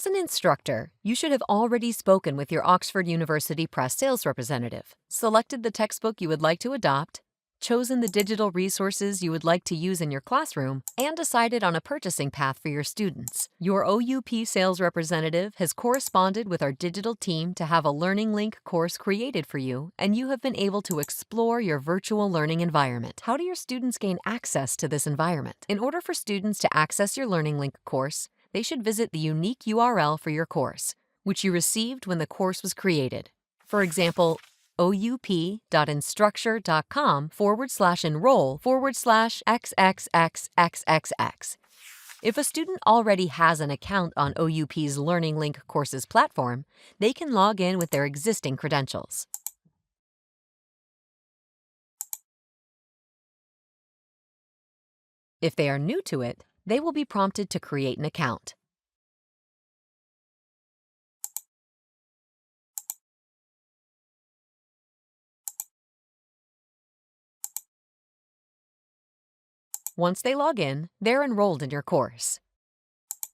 As an instructor, you should have already spoken with your Oxford University Press sales representative, selected the textbook you would like to adopt, chosen the digital resources you would like to use in your classroom, and decided on a purchasing path for your students. Your OUP sales representative has corresponded with our digital team to have a Learning Link course created for you, and you have been able to explore your virtual learning environment. How do your students gain access to this environment? In order for students to access your Learning Link course, they should visit the unique URL for your course, which you received when the course was created. For example, oup.instructure.com/enroll/xxxxxx. If a student already has an account on OUP's Learning Link Courses platform, they can log in with their existing credentials. If they are new to it, they will be prompted to create an account. Once they log in, they're enrolled in your course.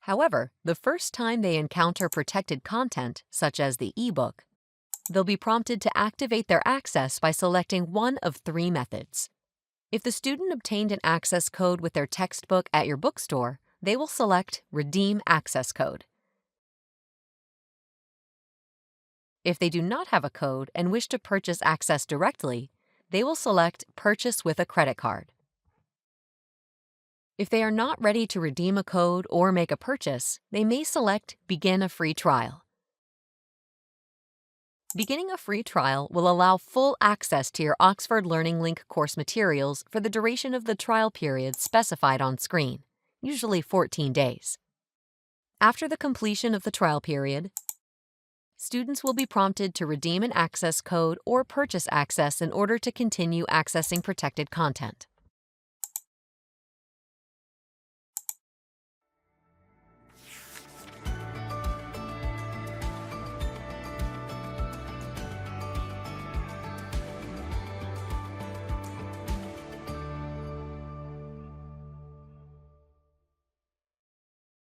However, the first time they encounter protected content, such as the ebook, they'll be prompted to activate their access by selecting one of three methods. If the student obtained an access code with their textbook at your bookstore, they will select Redeem Access Code. If they do not have a code and wish to purchase access directly, they will select Purchase with a credit card. If they are not ready to redeem a code or make a purchase, they may select Begin a free trial. Beginning a free trial will allow full access to your Oxford Learning Link course materials for the duration of the trial period specified on screen, usually 14 days. After the completion of the trial period, students will be prompted to redeem an access code or purchase access in order to continue accessing protected content.